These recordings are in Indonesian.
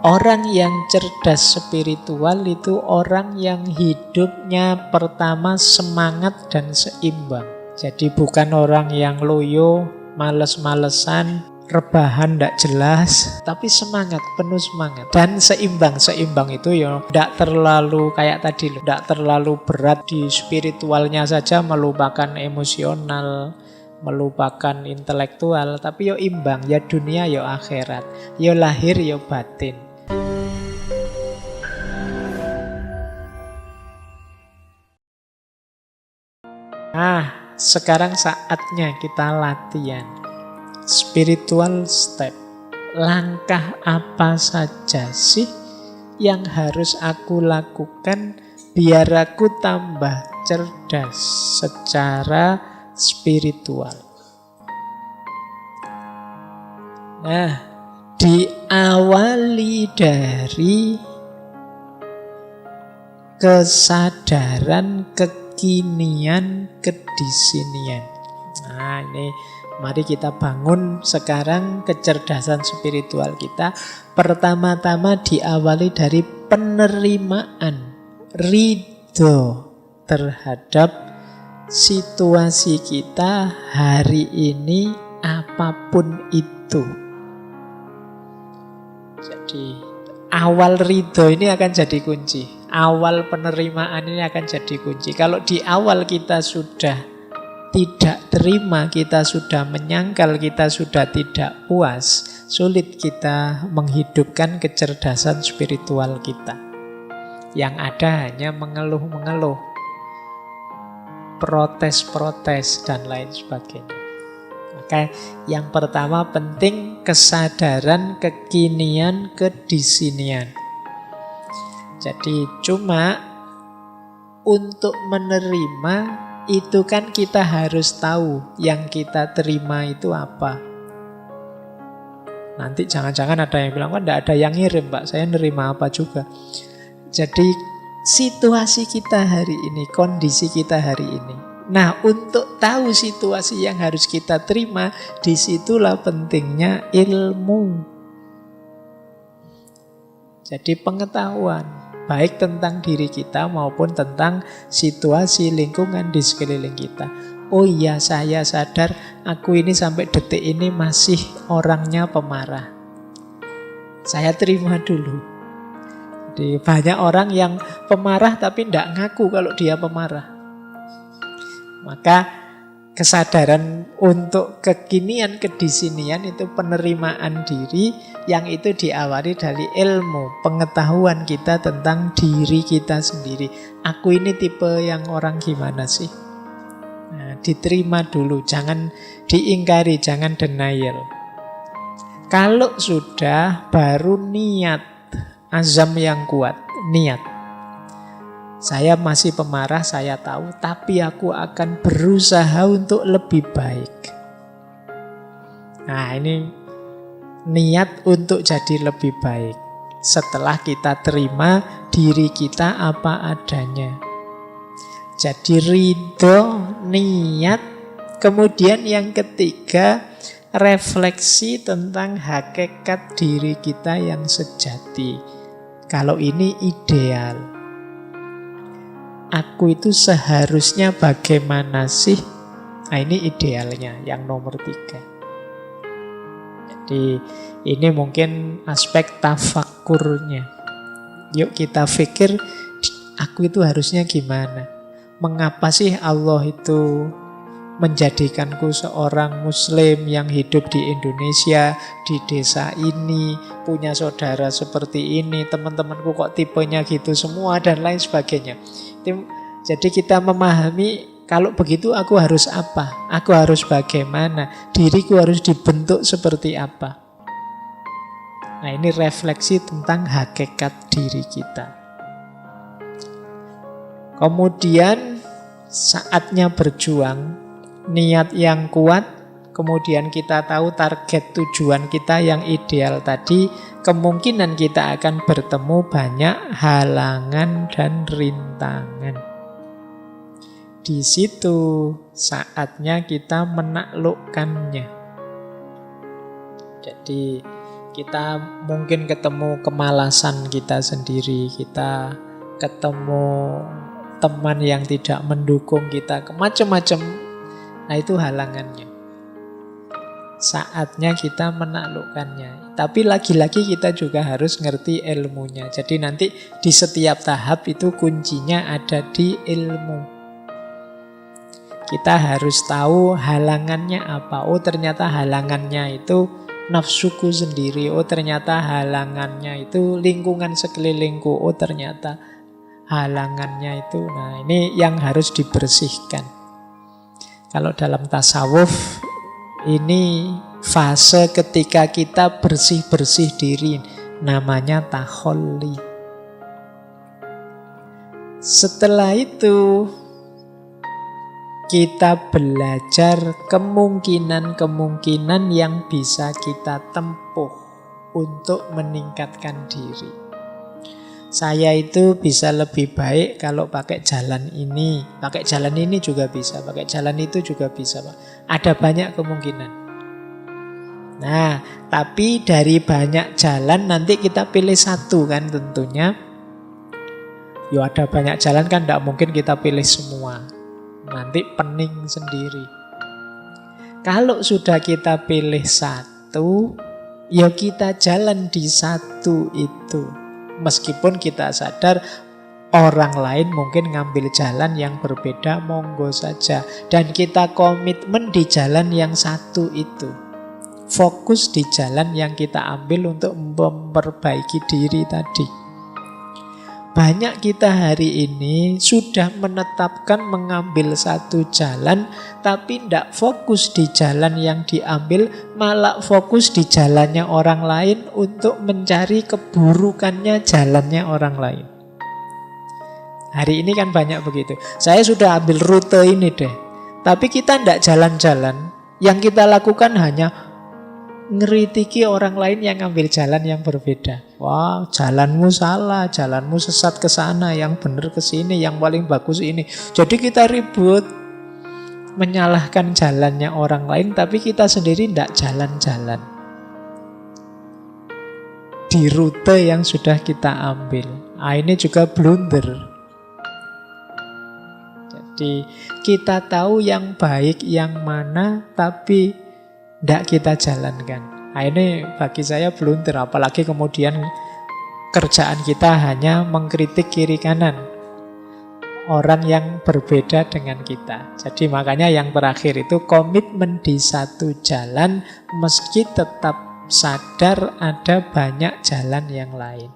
Orang yang cerdas spiritual itu orang yang hidupnya pertama semangat dan seimbang. Jadi bukan orang yang loyo, males-malesan, rebahan tidak jelas, tapi semangat, penuh semangat dan seimbang. Seimbang itu ya tidak terlalu kayak tadi loh, tidak terlalu berat di spiritualnya saja, melupakan emosional, melupakan intelektual, tapi yo imbang, ya dunia yo akhirat, yo lahir yo batin. Nah, sekarang saatnya kita latihan spiritual step. Langkah apa saja sih yang harus aku lakukan biar aku tambah cerdas secara spiritual? Nah, diawali dari kesadaran kekinian kedisinian. Nah, ini mari kita bangun sekarang kecerdasan spiritual kita. Pertama-tama diawali dari penerimaan, ridho terhadap situasi kita hari ini apapun itu. Jadi awal ridho ini akan jadi kunci. Awal penerimaan ini akan jadi kunci. Kalau di awal kita sudah tidak terima, kita sudah menyangkal, kita sudah tidak puas, sulit kita menghidupkan kecerdasan spiritual kita. Yang ada hanya mengeluh-mengeluh, protes-protes, dan lain sebagainya. Maka yang pertama penting kesadaran kekinian kedisinian. Jadi cuma untuk menerima itu kan kita harus tahu yang kita terima itu apa. Nanti jangan-jangan ada yang bilang, tidak ada yang ngirim Pak, saya nerima apa juga. Jadi situasi kita hari ini, kondisi kita hari ini. Nah, untuk tahu situasi yang harus kita terima, disitulah pentingnya ilmu. Jadi pengetahuan baik tentang diri kita maupun tentang situasi lingkungan di sekeliling kita. Oh iya, saya sadar aku ini sampai detik ini masih orangnya pemarah. Saya terima dulu. Jadi banyak orang yang pemarah tapi tidak ngaku kalau dia pemarah. Maka kesadaran untuk kekinian kedisinian itu penerimaan diri yang itu diawali dari ilmu, pengetahuan kita tentang diri kita sendiri. Aku ini tipe yang orang gimana sih? Nah, diterima dulu, jangan diingkari, jangan denial. Kalau sudah, baru niat, azam yang kuat, niat. Saya masih pemarah, saya tahu, tapi aku akan berusaha untuk lebih baik. Nah, ini niat untuk jadi lebih baik. Setelah kita terima diri kita apa adanya. Jadi ridho, niat. Kemudian yang ketiga, refleksi tentang hakikat diri kita yang sejati. Kalau ini ideal. Aku itu seharusnya bagaimana sih? Nah, ini idealnya, yang nomor 3. Jadi ini mungkin aspek tafakkurnya. Yuk kita pikir, aku itu harusnya gimana? Mengapa sih Allah itu menjadikanku seorang muslim yang hidup di Indonesia, di desa ini, punya saudara seperti ini, teman-temanku kok tipenya gitu semua, dan lain sebagainya. Jadi kita memahami kalau begitu aku harus apa? Aku harus bagaimana? Diriku harus dibentuk seperti apa? Nah, ini refleksi tentang hakikat diri kita. Kemudian saatnya berjuang, niat yang kuat, kemudian kita tahu target tujuan kita yang ideal tadi, kemungkinan kita akan bertemu banyak halangan dan rintangan. Di situ saatnya kita menaklukkannya. Jadi Kita mungkin ketemu kemalasan kita sendiri, kita ketemu teman yang tidak mendukung kita, macam-macam. Nah, itu halangannya. Saatnya kita menaklukkannya. Tapi lagi-lagi kita juga harus ngerti ilmunya. Jadi nanti di setiap tahap itu kuncinya ada di ilmu. Kita harus tahu halangannya apa. Oh, ternyata halangannya itu nafsuku sendiri. Oh, ternyata halangannya itu lingkungan sekelilingku. Oh, ternyata halangannya itu. Nah, ini yang harus dibersihkan. Kalau dalam tasawuf, ini fase ketika kita bersih-bersih diri. Namanya takholli. Setelah itu kita belajar kemungkinan-kemungkinan yang bisa kita tempuh untuk meningkatkan diri. Saya itu bisa lebih baik kalau pakai jalan ini. Pakai jalan ini juga bisa, pakai jalan itu juga bisa, Pak. Ada banyak kemungkinan. Nah, tapi dari banyak jalan nanti kita pilih satu kan tentunya. Ya ada banyak jalan kan tidak mungkin kita pilih semua. Nanti pening sendiri. Kalau sudah kita pilih satu, ya kita jalan di satu itu. Meskipun kita sadar orang lain mungkin ngambil jalan yang berbeda, monggo saja. Dan kita komitmen di jalan yang satu itu. Fokus di jalan yang kita ambil untuk memperbaiki diri tadi. Banyak kita hari ini sudah menetapkan mengambil satu jalan, tapi tidak fokus di jalan yang diambil, malah fokus di jalannya orang lain untuk mencari keburukannya jalannya orang lain. Hari ini kan banyak begitu. Saya sudah ambil rute ini deh, tapi kita tidak jalan-jalan. Yang kita lakukan hanya ngeritiki orang lain yang ngambil jalan yang berbeda. Wah, jalanmu salah, jalanmu sesat ke sana, yang benar ke sini, yang paling bagus ini. Jadi kita ribut menyalahkan jalannya orang lain, tapi kita sendiri tidak jalan-jalan di rute yang sudah kita ambil. Nah, ini juga blunder. Jadi kita tahu yang baik yang mana, tapi tidak kita jalankan. Nah, ini bagi saya blunder. Apalagi kemudian kerjaan kita hanya mengkritik kiri kanan orang yang berbeda dengan kita. Jadi makanya yang terakhir itu komitmen di satu jalan, meski tetap sadar ada banyak jalan yang lain.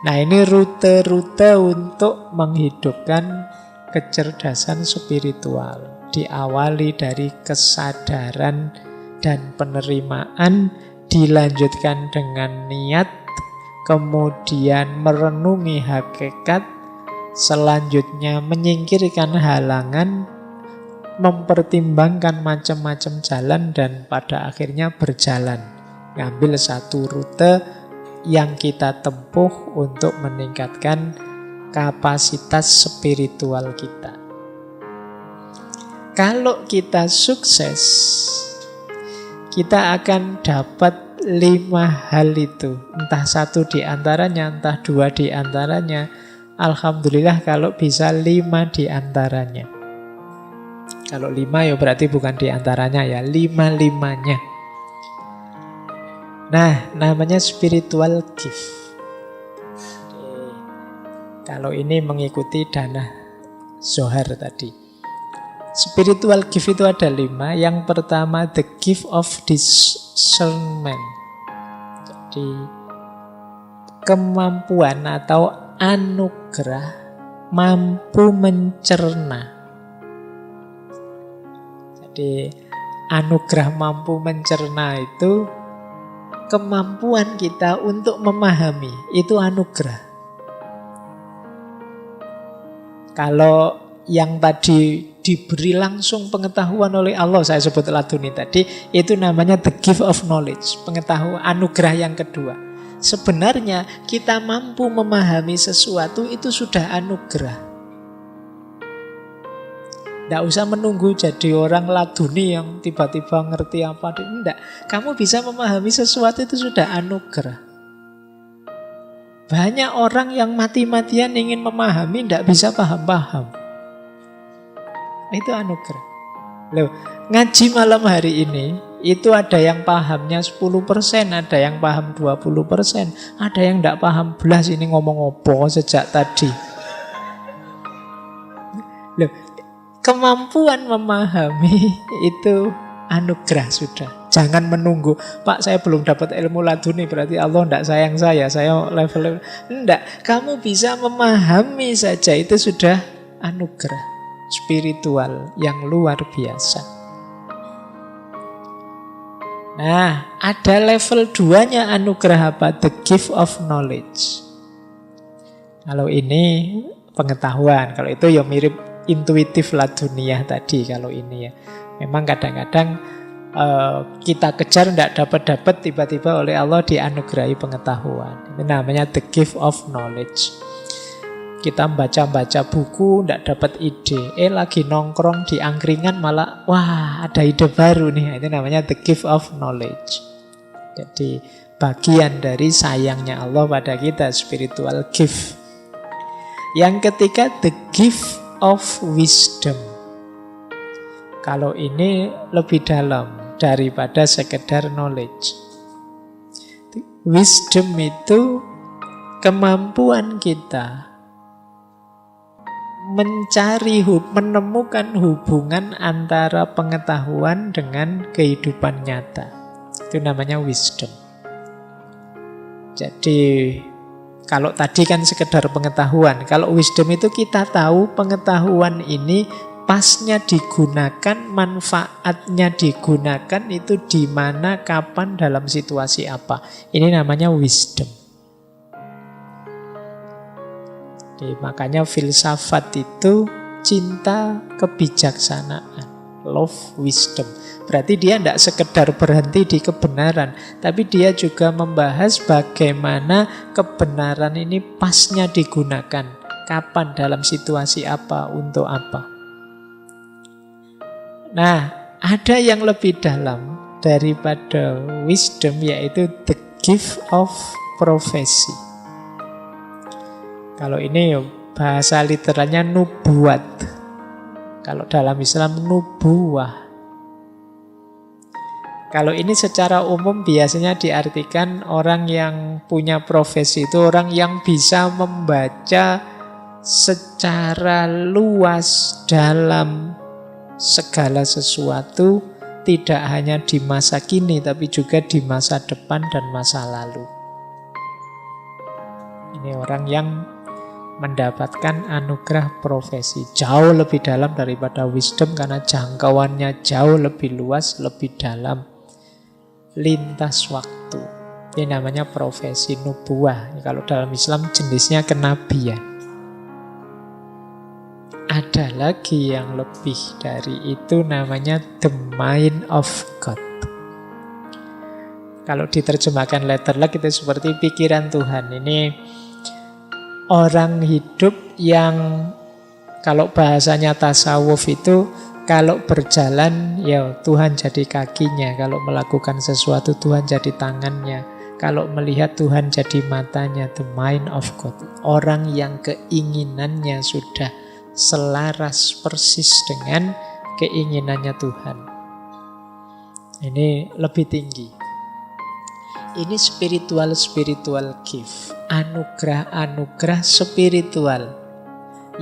Nah, ini rute-rute untuk menghidupkan kecerdasan spiritual. Diawali dari kesadaran dan penerimaan, dilanjutkan dengan niat, kemudian merenungi hakikat, selanjutnya menyingkirkan halangan, mempertimbangkan macam-macam jalan, dan pada akhirnya berjalan. Ngambil satu rute yang kita tempuh untuk meningkatkan kapasitas spiritual kita. Kalau kita sukses, kita akan dapat 5 hal itu. Entah satu di antaranya, entah 2 di antaranya. Alhamdulillah kalau bisa 5 di antaranya. Kalau 5 ya berarti bukan di antaranya ya, 5-5-nya. Nah, namanya spiritual gift. Kalau ini mengikuti dana Zohar tadi. Spiritual gift itu ada 5. Yang pertama, the gift of discernment. Jadi kemampuan atau anugerah mampu mencerna. Jadi anugerah mampu mencerna itu kemampuan kita untuk memahami. Itu anugerah. Kalau yang tadi diberi langsung pengetahuan oleh Allah, saya sebut laduni tadi, itu namanya the gift of knowledge, pengetahuan, anugerah yang kedua. Sebenarnya kita mampu memahami sesuatu itu sudah anugerah. Tidak usah menunggu jadi orang laduni yang tiba-tiba ngerti apa. Tidak. Kamu bisa memahami sesuatu itu sudah anugerah. Banyak orang yang mati-matian ingin memahami, tidak bisa paham-paham. Itu anugerah. Loh, ngaji malam hari ini, itu ada yang pahamnya 10%, ada yang paham 20%, ada yang tidak paham belas ini ngomong apa sejak tadi. Loh, kemampuan memahami itu anugerah sudah. Jangan menunggu, Pak saya belum dapat ilmu laduni, berarti Allah tidak sayang saya level. Tidak, kamu bisa memahami saja, itu sudah anugerah spiritual yang luar biasa. Nah, ada level 2-nya anugerah apa? The gift of knowledge. Kalau ini pengetahuan, kalau itu ya mirip intuitif laduniah tadi. Kalau ini ya, memang kadang-kadang kita kejar tidak dapat-dapat, tiba-tiba oleh Allah dianugerahi pengetahuan. Itu namanya the gift of knowledge. Kita baca-baca buku tidak dapat ide, lagi nongkrong di angkringan malah wah ada ide baru nih. Itu namanya the gift of knowledge. Jadi bagian dari sayangnya Allah pada kita, spiritual gift. Yang ketiga, the gift of wisdom. Kalau ini lebih dalam daripada sekedar knowledge. Wisdom itu kemampuan kita menemukan hubungan antara pengetahuan dengan kehidupan nyata. Itu namanya wisdom. Jadi kalau tadi kan sekedar pengetahuan, kalau wisdom itu kita tahu pengetahuan ini pasnya digunakan, manfaatnya digunakan itu di mana, kapan, dalam situasi apa. Ini namanya wisdom. Jadi, makanya filsafat itu cinta kebijaksanaan, love wisdom. Berarti dia tidak sekedar berhenti di kebenaran, tapi dia juga membahas bagaimana kebenaran ini pasnya digunakan, kapan, dalam situasi apa, untuk apa. Nah, ada yang lebih dalam daripada wisdom, yaitu the gift of prophecy. Kalau ini bahasa literalnya nubuat. Kalau dalam Islam nubuwah. Kalau ini secara umum biasanya diartikan orang yang punya profesi itu orang yang bisa membaca secara luas dalam segala sesuatu, tidak hanya di masa kini tapi juga di masa depan dan masa lalu. Ini orang yang mendapatkan anugerah profesi jauh lebih dalam daripada wisdom, karena jangkauannya jauh lebih luas, lebih dalam, lintas waktu. Ini namanya profesi nubuah. Kalau dalam Islam jenisnya kenabian. Ada lagi yang lebih dari itu, namanya the mind of God. Kalau diterjemahkan letterlek itu seperti pikiran Tuhan. Ini orang hidup yang kalau bahasanya tasawuf itu kalau berjalan ya Tuhan jadi kakinya, kalau melakukan sesuatu Tuhan jadi tangannya, kalau melihat Tuhan jadi matanya. The mind of God. Orang yang keinginannya sudah selaras persis dengan keinginannya Tuhan. Ini lebih tinggi. Ini spiritual gift. Anugerah spiritual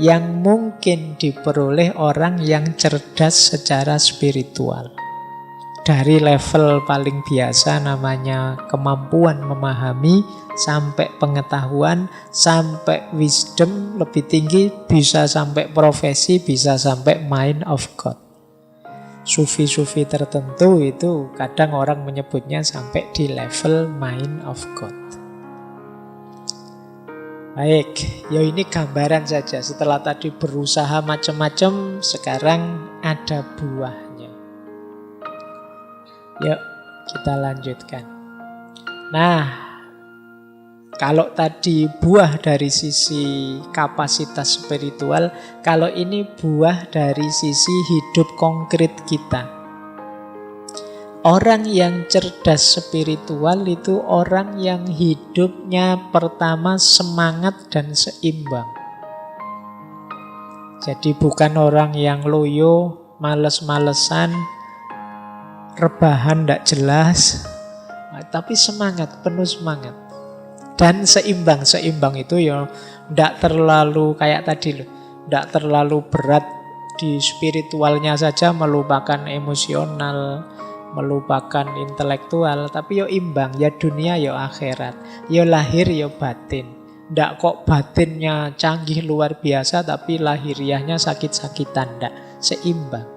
yang mungkin diperoleh orang yang cerdas secara spiritual. Dari level paling biasa namanya kemampuan memahami, sampai pengetahuan, sampai wisdom lebih tinggi, bisa sampai profesi, bisa sampai mind of God. Sufi-sufi tertentu itu kadang orang menyebutnya sampai di level mind of God. Baik, ya ini gambaran saja. Setelah tadi berusaha macam-macam, sekarang ada buahnya. Yuk kita lanjutkan. Nah, Kalau tadi buah dari sisi kapasitas spiritual, kalau ini buah dari sisi hidup konkret kita. Orang yang cerdas spiritual itu orang yang hidupnya pertama semangat dan seimbang. Jadi bukan orang yang loyo, males-malesan, rebahan tidak jelas, tapi semangat, penuh semangat. Dan seimbang. Seimbang itu ya tidak terlalu kayak tadi loh, tidak terlalu berat di spiritualnya saja, melupakan emosional, melupakan intelektual, tapi yo imbang, ya dunia ya akhirat, ya lahir ya batin. Tidak kok batinnya canggih luar biasa tapi lahiriahnya sakit-sakitan, tidak, seimbang.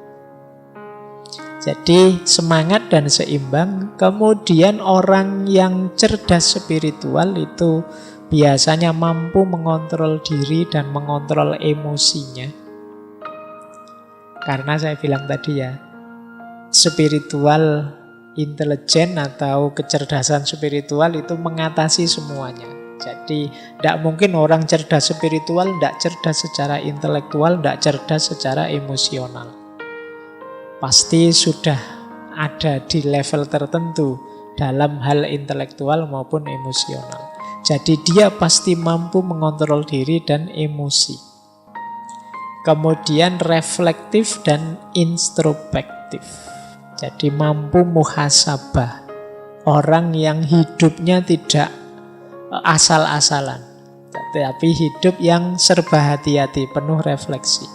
Jadi semangat dan seimbang. Kemudian orang yang cerdas spiritual itu biasanya mampu mengontrol diri dan mengontrol emosinya. Karena saya bilang tadi ya, spiritual intelijen atau kecerdasan spiritual itu mengatasi semuanya. Jadi tidak mungkin orang cerdas spiritual tidak cerdas secara intelektual, tidak cerdas secara emosional. Pasti sudah ada di level tertentu dalam hal intelektual maupun emosional. Jadi dia pasti mampu mengontrol diri dan emosi. Kemudian reflektif dan introspektif. Jadi mampu muhasabah. Orang yang hidupnya tidak asal-asalan, tapi hidup yang serba hati-hati, penuh refleksi.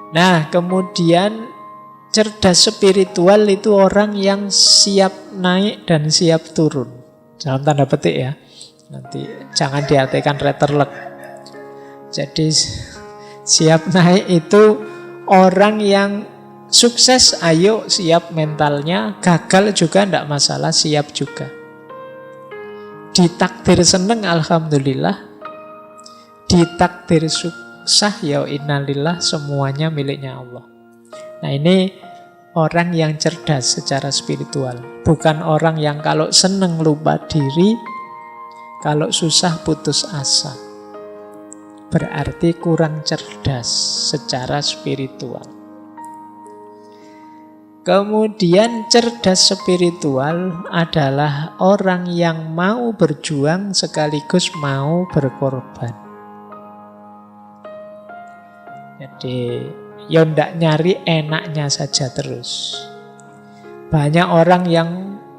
Nah, kemudian cerdas spiritual itu orang yang siap naik dan siap turun. Dalam tanda petik ya. Nanti jangan diartikan retterlek. Jadi siap naik itu orang yang sukses, ayo siap mentalnya. Gagal juga tidak masalah, siap juga. Ditakdir seneng, alhamdulillah. Ditakdir susah, ya innalillah, semuanya miliknya Allah. Nah ini orang yang cerdas secara spiritual. Bukan orang yang kalau seneng lupa diri, kalau susah putus asa. Berarti kurang cerdas secara spiritual. Kemudian cerdas spiritual adalah orang yang mau berjuang sekaligus mau berkorban. Jadi ya ndak nyari enaknya saja terus. Banyak orang yang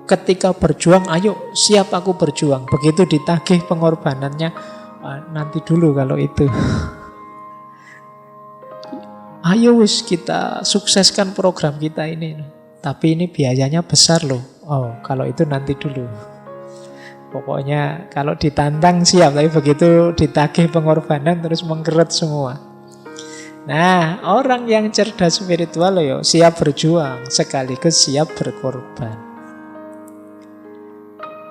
ketika berjuang, ayo siap aku berjuang. Begitu ditagih pengorbanannya, nanti dulu kalau itu. Ayo wis kita sukseskan program kita ini. Tapi ini biayanya besar loh. Oh, kalau itu nanti dulu. Pokoknya kalau ditantang siap, tapi begitu ditagih pengorbanan terus mengkeret semua. Nah, orang yang cerdas spiritual yo siap berjuang sekaligus siap berkorban.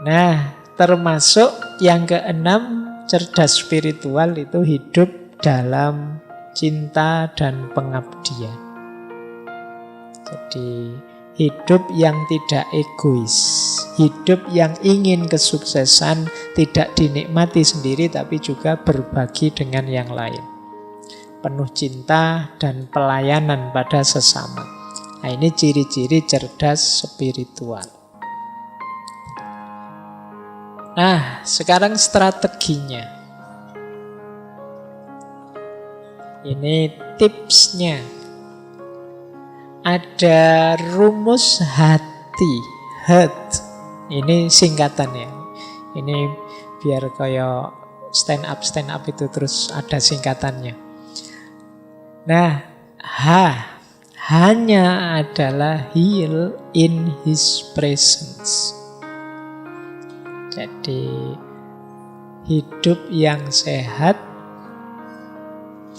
Nah, termasuk yang keenam, cerdas spiritual itu hidup dalam cinta dan pengabdian. Jadi hidup yang tidak egois, hidup yang ingin kesuksesan tidak dinikmati sendiri tapi juga berbagi dengan yang lain. Penuh cinta dan pelayanan pada sesama. Nah, ini ciri-ciri cerdas spiritual. Nah, sekarang strateginya. Ini tipsnya. Ada rumus hati, heart. Ini singkatannya. Ini biar kayak stand up itu terus ada singkatannya. Nah, hanya adalah heal in his presence. Jadi hidup yang sehat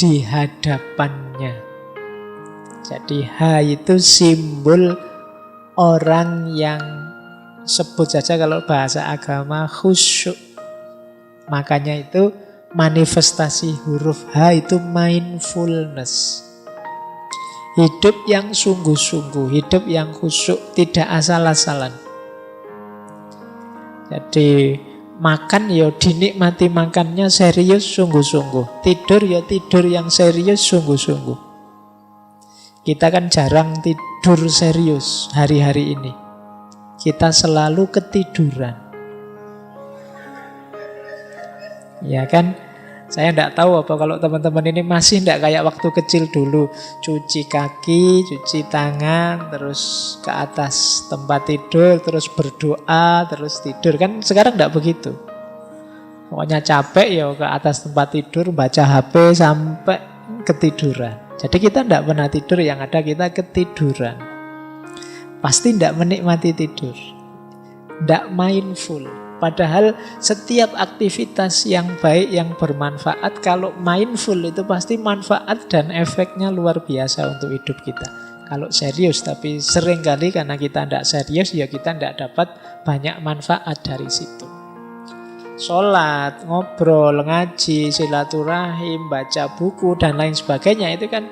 di hadapannya. Jadi itu simbol orang yang sebut saja kalau bahasa agama khusyuk. Makanya itu manifestasi huruf H itu mindfulness. Hidup yang sungguh-sungguh, hidup yang khusyuk, tidak asal-asalan. Jadi Makan ya dinikmati makannya serius sungguh-sungguh. Tidur ya tidur yang serius sungguh-sungguh. Kita kan jarang tidur serius hari-hari ini. Kita selalu ketiduran. Ya kan? Saya tidak tahu apa kalau teman-teman ini masih tidak kayak waktu kecil dulu. Cuci kaki, cuci tangan, terus ke atas tempat tidur, terus berdoa, terus tidur. Kan sekarang tidak begitu. Pokoknya capek ya ke atas tempat tidur, baca HP sampai ketiduran. Jadi kita tidak pernah tidur, yang ada kita ketiduran. Pasti tidak menikmati tidur. Tidak mindful. Padahal setiap aktivitas yang baik, yang bermanfaat, kalau mindful itu pasti manfaat dan efeknya luar biasa untuk hidup kita. Kalau serius, tapi seringkali karena kita tidak serius, ya kita tidak dapat banyak manfaat dari situ. Sholat, ngobrol, ngaji, silaturahim, baca buku, dan lain sebagainya, itu kan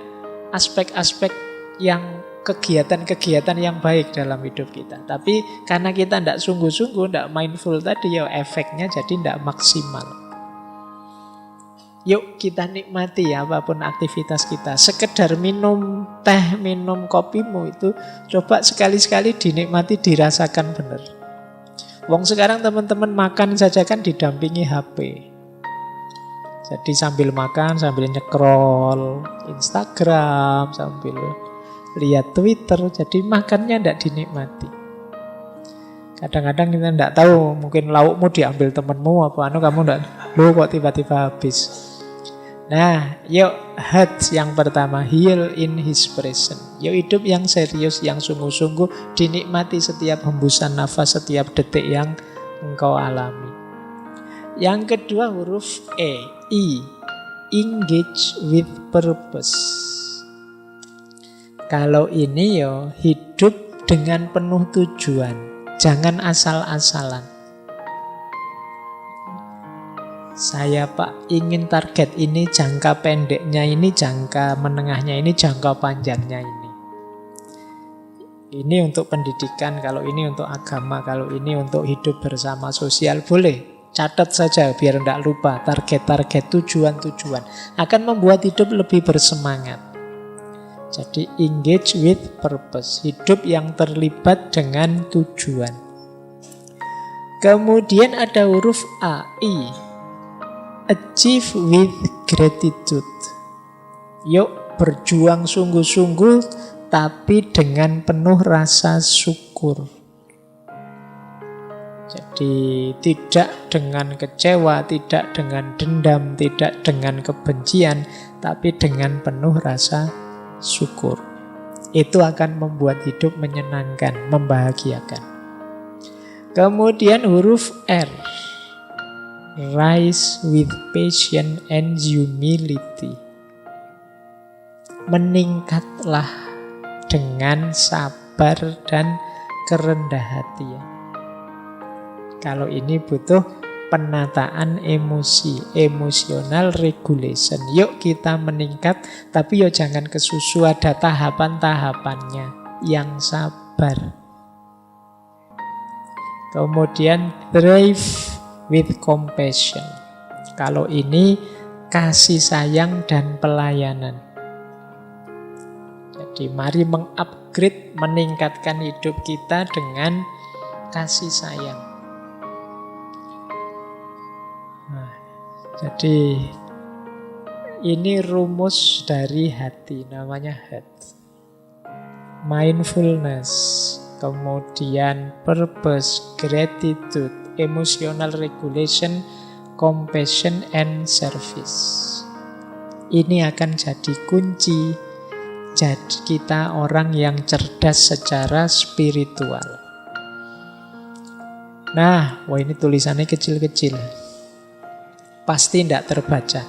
aspek-aspek yang kegiatan-kegiatan yang baik dalam hidup kita. Tapi karena kita tidak sungguh-sungguh, tidak mindful tadi, ya efeknya jadi tidak maksimal. Yuk kita nikmati ya apapun aktivitas kita. Sekedar minum teh, minum kopimu itu coba sekali-sekali dinikmati, dirasakan benar. Wong sekarang teman-teman makan saja kan didampingi HP. Jadi sambil makan, sambil nyekrol Instagram, sambil lihat Twitter, jadi makannya tidak dinikmati. Kadang-kadang kita tidak tahu, mungkin laukmu diambil temenmu apa kamu tidak, lu kok tiba-tiba habis. Nah, yuk heart yang pertama, heal in his presence. Yuk hidup yang serius, yang sungguh-sungguh, dinikmati setiap hembusan nafas, setiap detik yang engkau alami. Yang kedua huruf E, engage with purpose. Kalau ini ya hidup dengan penuh tujuan, jangan asal-asalan. Saya Pak ingin target ini, jangka pendeknya ini, jangka menengahnya ini, jangka panjangnya ini. Ini untuk pendidikan, kalau ini untuk agama, kalau ini untuk hidup bersama sosial, boleh. Catat saja biar tidak lupa target-target, tujuan-tujuan. Akan membuat hidup lebih bersemangat. Jadi engage with purpose, hidup yang terlibat dengan tujuan. Kemudian ada huruf A, I, achieve with gratitude. Yuk berjuang sungguh-sungguh tapi dengan penuh rasa syukur. Jadi tidak dengan kecewa, tidak dengan dendam, tidak dengan kebencian, tapi dengan penuh rasa syukur. Itu akan membuat hidup menyenangkan, membahagiakan. Kemudian huruf R, rise with patience and humility. Meningkatlah dengan sabar dan kerendah hatian. Kalau ini butuh penataan emosi, emotional regulation. Yuk kita meningkat, tapi yuk jangan kesusu, ada tahapan-tahapannya, yang sabar. Kemudian thrive with compassion. Kalau ini kasih sayang dan pelayanan. Jadi mari mengupgrade, meningkatkan hidup kita dengan kasih sayang. Jadi ini rumus dari hati, namanya heart. Mindfulness, kemudian purpose, gratitude, emotional regulation, compassion, and service. Ini akan jadi kunci jadi kita orang yang cerdas secara spiritual. Nah, wah ini tulisannya kecil-kecil. Pasti tidak terbaca.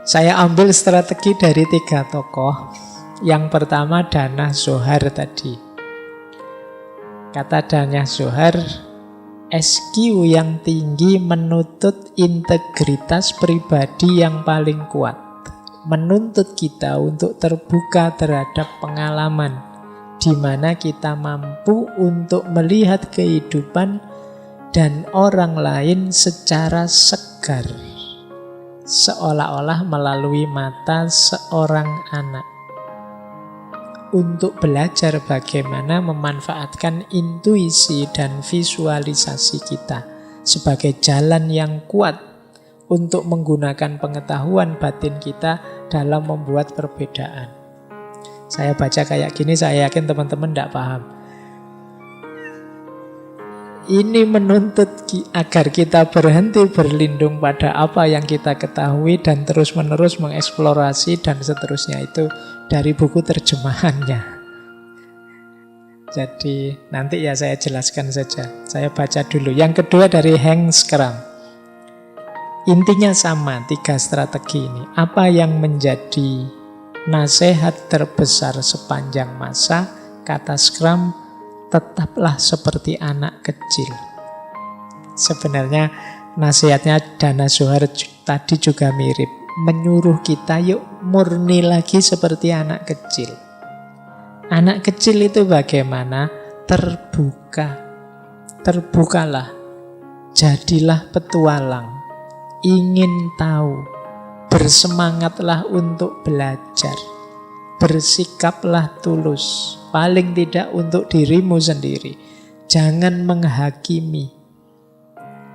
Saya ambil strategi dari 3 tokoh. Yang pertama Dana Zohar tadi. Kata Dana Zohar, SQ yang tinggi menuntut integritas pribadi yang paling kuat. Menuntut kita untuk terbuka terhadap pengalaman, di mana kita mampu untuk melihat kehidupan dan orang lain secara segar, seolah-olah melalui mata seorang anak, untuk belajar bagaimana memanfaatkan intuisi dan visualisasi kita sebagai jalan yang kuat untuk menggunakan pengetahuan batin kita dalam membuat perbedaan. Saya baca kayak gini, saya yakin teman-teman tidak paham. Ini menuntut agar kita berhenti berlindung pada apa yang kita ketahui dan terus-menerus mengeksplorasi dan seterusnya. Itu dari buku terjemahannya. Jadi nanti ya saya jelaskan saja. Saya baca dulu. Yang kedua dari Hank Schramm. Intinya sama, 3 strategi ini. Apa yang menjadi nasihat terbesar sepanjang masa? Kata Schramm, tetaplah seperti anak kecil. Sebenarnya nasihatnya Dana Zohar tadi juga mirip. Menyuruh kita yuk murni lagi seperti anak kecil. Anak kecil itu bagaimana? Terbuka. Terbukalah. Jadilah petualang. Ingin tahu. Bersemangatlah untuk belajar. Bersikaplah tulus. Paling tidak untuk dirimu sendiri. Jangan menghakimi.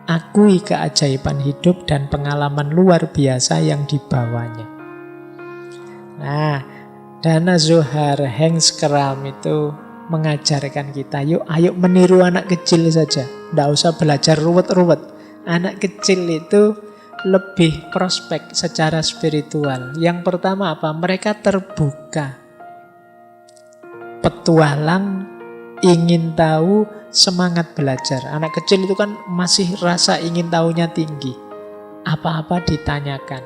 Akui keajaiban hidup dan pengalaman luar biasa yang dibawanya. Nah, Dana Zohar, Hank Schramm itu mengajarkan kita, yuk ayo meniru anak kecil saja. Tidak usah belajar ruwet-ruwet. Anak kecil itu lebih prospek secara spiritual. Yang pertama apa? Mereka terbuka. Petualang, ingin tahu, semangat belajar. Anak kecil itu kan masih rasa ingin tahunya tinggi. Apa-apa ditanyakan.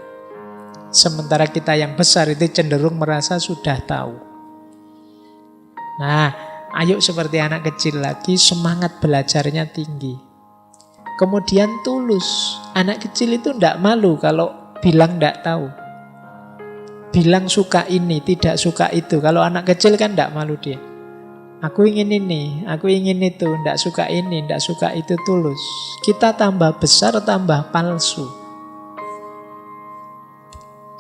Sementara kita yang besar itu cenderung merasa sudah tahu. Nah, ayo seperti anak kecil lagi, semangat belajarnya tinggi. Kemudian tulus. Anak kecil itu tidak malu kalau bilang tidak tahu. Bilang suka ini, tidak suka itu. Kalau anak kecil kan tidak malu dia. Aku ingin ini, aku ingin itu, tidak suka ini, tidak suka itu, tulus. Kita tambah besar, tambah palsu.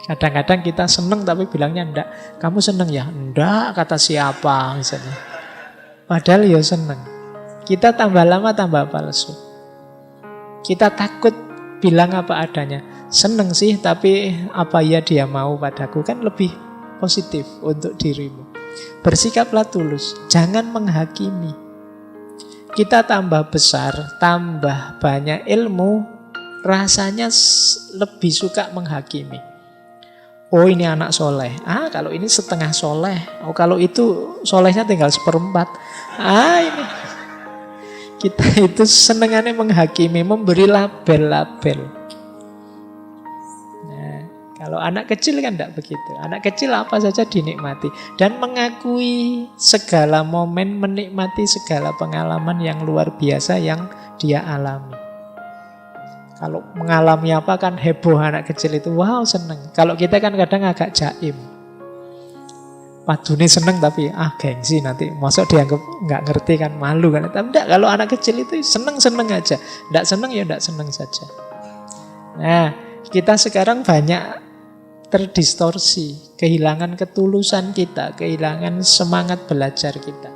Kadang-kadang kita seneng tapi bilangnya enggak. Kamu seneng ya? Enggak, kata siapa misalnya. Padahal ya seneng. Kita tambah lama tambah palsu. Kita takut bilang apa adanya. Seneng sih, tapi apa ya dia mau padaku, kan lebih positif untuk dirimu. Bersikaplah tulus, jangan menghakimi. Kita tambah besar, tambah banyak ilmu, rasanya lebih suka menghakimi. Oh ini anak soleh, kalau ini setengah soleh, oh kalau itu solehnya tinggal 1/4. Ini kita itu senengannya menghakimi, memberi label-label. Kalau anak kecil kan tidak begitu. Anak kecil apa saja dinikmati. Dan mengakui segala momen, menikmati segala pengalaman yang luar biasa yang dia alami. Kalau mengalami apa kan heboh anak kecil itu. Wow seneng. Kalau kita kan kadang agak jaim. Padune seneng tapi gengsi nanti. Masuk dianggap nggak ngerti kan, malu kan. Tapi enggak, kalau anak kecil itu seneng-seneng aja. Enggak seneng ya enggak seneng saja. Nah, kita sekarang banyak terdistorsi, kehilangan ketulusan kita, kehilangan semangat belajar kita.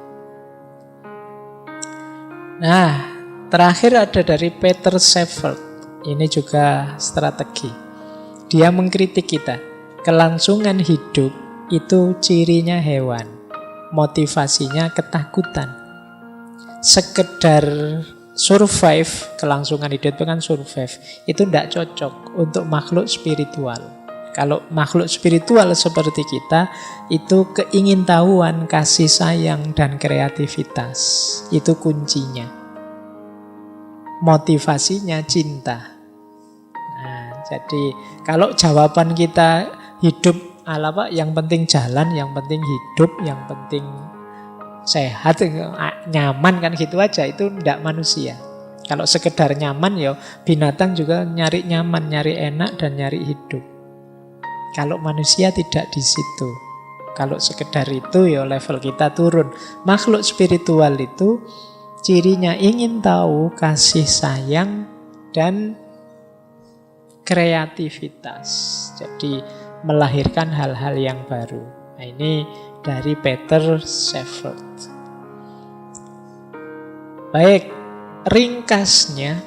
Nah, terakhir ada dari Peter Sheffield. Ini juga strategi. Dia mengkritik kita. Kelangsungan hidup itu cirinya hewan. Motivasinya ketakutan. Sekedar survive, kelangsungan hidup itu kan survive. Itu tidak cocok untuk makhluk spiritual. Kalau makhluk spiritual seperti kita, itu keingintahuan, kasih sayang, dan kreativitas. Itu kuncinya. Motivasinya cinta. Nah, jadi kalau jawaban kita hidup yang penting jalan, yang penting hidup, yang penting sehat, nyaman kan gitu aja, itu tidak manusia. Kalau sekedar nyaman ya binatang juga nyari nyaman, nyari enak, dan nyari hidup. Kalau manusia tidak di situ. Kalau sekedar itu ya level kita turun. Makhluk spiritual itu Cirinya ingin tahu, kasih sayang, dan kreativitas. Jadi melahirkan hal-hal yang baru. Nah, ini dari Peter Sheffield. Baik, ringkasnya.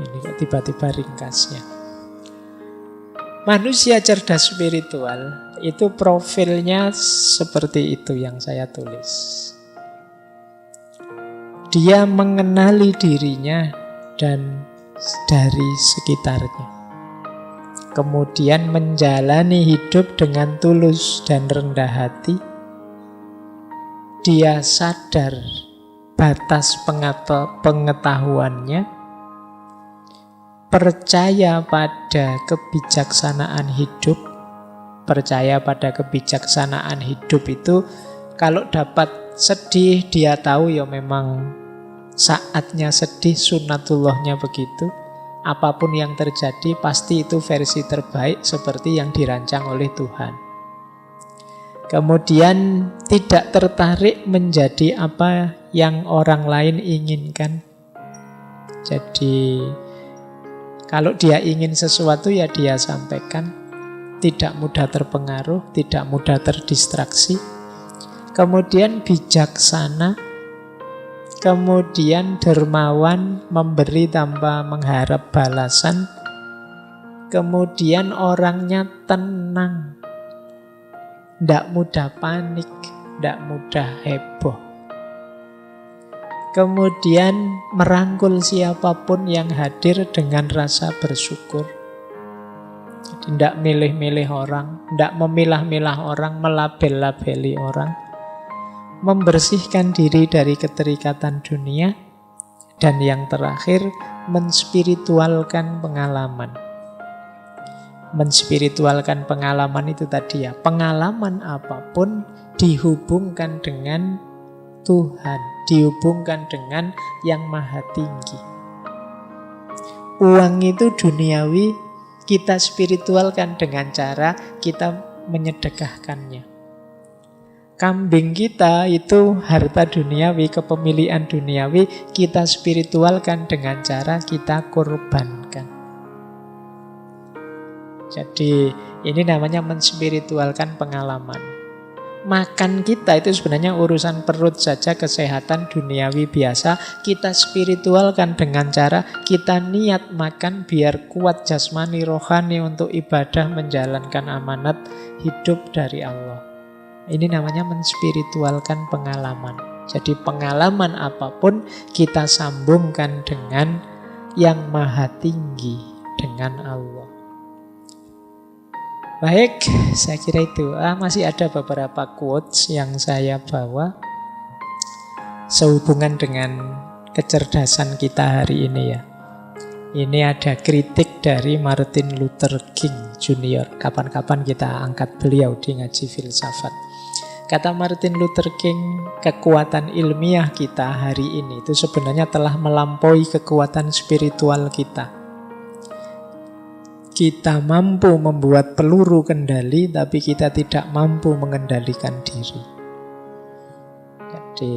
Ini kok tiba-tiba ringkasnya. Manusia cerdas spiritual itu profilnya seperti itu yang saya tulis. Dia mengenali dirinya dan dari sekitarnya. Kemudian menjalani hidup dengan tulus dan rendah hati. Dia sadar batas pengetahuannya, percaya pada kebijaksanaan hidup. Percaya pada kebijaksanaan hidup itu kalau dapat sedih, dia tahu ya memang saatnya sedih, sunnatullahnya begitu. Apapun yang terjadi pasti itu versi terbaik seperti yang dirancang oleh Tuhan. Kemudian tidak tertarik menjadi apa yang orang lain inginkan. Jadi kalau dia ingin sesuatu ya dia sampaikan. Tidak mudah terpengaruh, tidak mudah terdistraksi. Kemudian bijaksana. Kemudian dermawan, memberi tanpa mengharap balasan. Kemudian orangnya tenang. Tidak mudah panik, tidak mudah heboh. Kemudian merangkul siapapun yang hadir dengan rasa bersyukur. Jadi tidak milih-milih orang, tidak memilah-milah orang, melabel-labeli orang. Membersihkan diri dari keterikatan dunia. Dan yang terakhir, menspiritualkan pengalaman. Menspiritualkan pengalaman itu tadi ya, pengalaman apapun dihubungkan dengan Tuhan, dihubungkan dengan yang maha tinggi. Uang itu duniawi, kita spiritualkan dengan cara kita menyedekahkannya. Kambing kita itu harta duniawi, kepemilikan duniawi, kita spiritualkan dengan cara kita korbankan. Jadi ini namanya menspiritualkan pengalaman. Makan kita itu sebenarnya urusan perut saja, kesehatan duniawi biasa. Kita spiritualkan dengan cara kita niat makan biar kuat jasmani rohani untuk ibadah menjalankan amanat hidup dari Allah. Ini namanya menspiritualkan pengalaman. Jadi pengalaman apapun kita sambungkan dengan yang maha tinggi, dengan Allah. Baik, saya kira itu. Masih ada beberapa quotes yang saya bawa sehubungan dengan kecerdasan kita hari ini ya. Ini ada kritik dari Martin Luther King Jr. Kapan-kapan kita angkat beliau di ngaji filsafat. Kata Martin Luther King, kekuatan ilmiah kita hari ini itu sebenarnya telah melampaui kekuatan spiritual kita. Kita mampu membuat peluru kendali, tapi kita tidak mampu mengendalikan diri. Jadi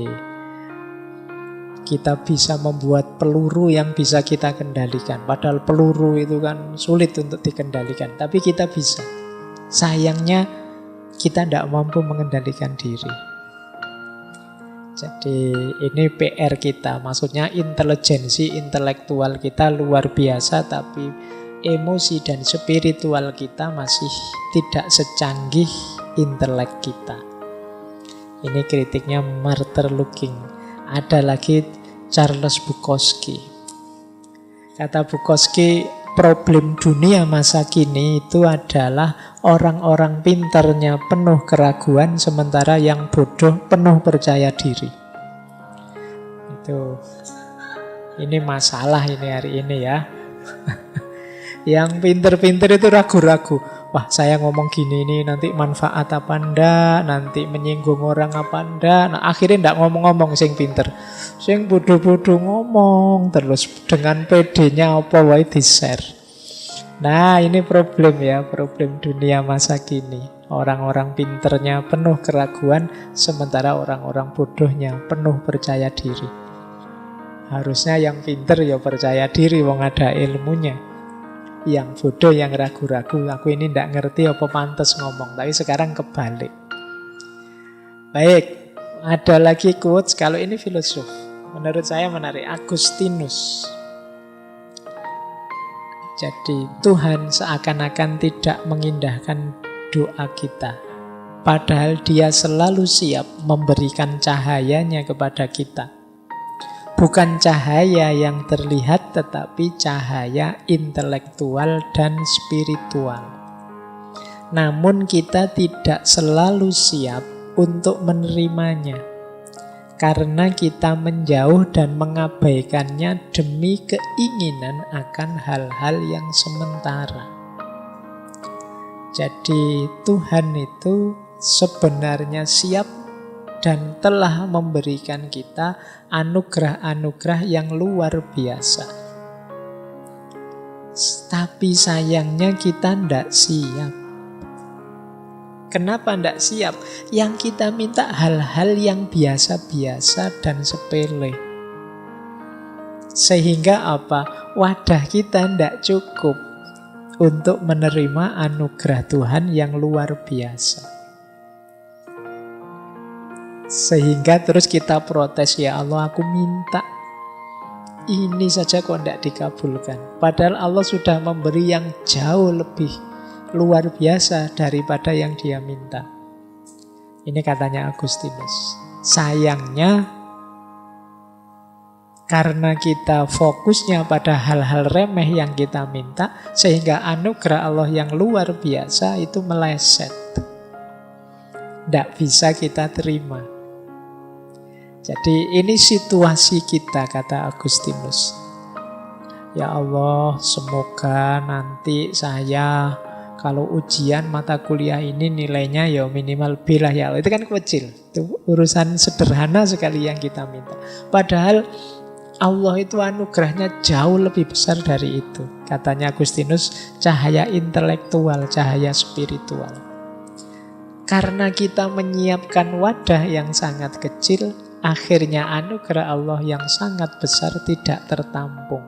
kita bisa membuat peluru yang bisa kita kendalikan. Padahal peluru itu kan sulit untuk dikendalikan, tapi kita bisa. Sayangnya kita tidak mampu mengendalikan diri. Jadi ini PR kita, maksudnya intelijensi intelektual kita luar biasa, tapi emosi dan spiritual kita masih tidak secanggih intelek kita. Ini kritiknya Martin Luther King. Ada lagi Charles Bukowski. Kata Bukowski, problem dunia masa kini itu adalah orang-orang pintarnya penuh keraguan, sementara yang bodoh penuh percaya diri. Ini masalah ini hari ini ya. Yang pinter-pinter itu ragu-ragu. Wah, saya ngomong gini ini nanti manfaat apa ndak, nanti menyinggung orang apa ndak. Nah, akhirnya ndak ngomong-ngomong sing pinter. Sing bodoh-bodoh ngomong terus dengan PD-nya apa wae di-share. Nah, ini problem ya, problem dunia masa kini. Orang-orang pinternya penuh keraguan, sementara orang-orang bodohnya penuh percaya diri. Harusnya yang pinter ya percaya diri, wong ada ilmunya. Yang bodoh yang ragu-ragu, aku ini ndak ngerti apa pantas ngomong. Tapi sekarang kebalik. Baik, ada lagi quotes, kalau ini filosof. Menurut saya menarik, Agustinus. Jadi Tuhan seakan-akan tidak mengindahkan doa kita, padahal Dia selalu siap memberikan cahayanya kepada kita. Bukan cahaya yang terlihat, tetapi cahaya intelektual dan spiritual. Namun kita tidak selalu siap untuk menerimanya, karena kita menjauh dan mengabaikannya demi keinginan akan hal-hal yang sementara. Jadi Tuhan itu sebenarnya siap dan telah memberikan kita anugerah-anugerah yang luar biasa. Tapi sayangnya kita tidak siap. Kenapa tidak siap? Yang kita minta hal-hal yang biasa-biasa dan sepele. Sehingga apa? Wadah kita tidak cukup untuk menerima anugerah Tuhan yang luar biasa. Sehingga terus kita protes, ya Allah aku minta ini saja kok tidak dikabulkan. Padahal Allah sudah memberi yang jauh lebih luar biasa daripada yang Dia minta. Ini katanya Agustinus. Sayangnya karena kita fokusnya pada hal-hal remeh yang kita minta, sehingga anugerah Allah yang luar biasa itu meleset. Tidak bisa kita terima. Jadi ini situasi kita, kata Agustinus. Ya Allah, semoga nanti saya kalau ujian mata kuliah ini nilainya ya minimal B lah ya. Itu kan kecil. Itu urusan sederhana sekali yang kita minta. Padahal Allah itu anugerahnya jauh lebih besar dari itu. Katanya Agustinus, cahaya intelektual, cahaya spiritual. Karena kita menyiapkan wadah yang sangat kecil, akhirnya anugerah Allah yang sangat besar tidak tertampung.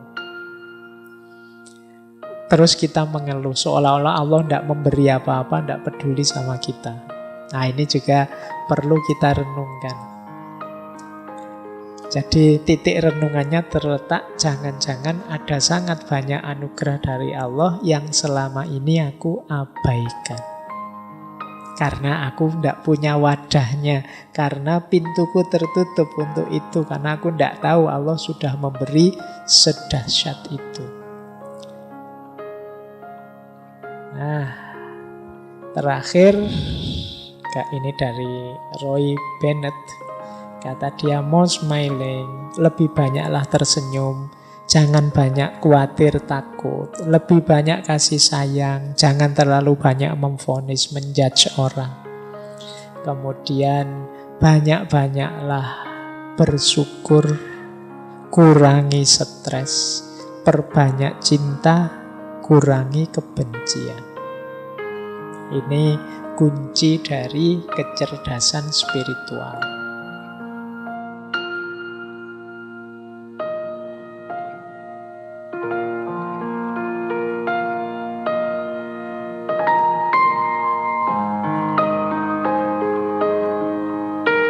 Terus kita mengeluh seolah-olah Allah tidak memberi apa-apa, tidak peduli sama kita. Nah ini juga perlu kita renungkan. Jadi titik renungannya terletak, jangan-jangan ada sangat banyak anugerah dari Allah yang selama ini aku abaikan. Karena aku tidak punya wadahnya, karena pintuku tertutup untuk itu, karena aku tidak tahu Allah sudah memberi sedahsyat itu. Nah, terakhir, ini dari Roy Bennett. Kata dia, more smiling, lebih banyaklah tersenyum, jangan banyak khawatir, takut, lebih banyak kasih sayang, jangan terlalu banyak memvonis, menjudge orang. Kemudian banyak-banyaklah bersyukur, kurangi stres, perbanyak cinta, kurangi kebencian. Ini kunci dari kecerdasan spiritual.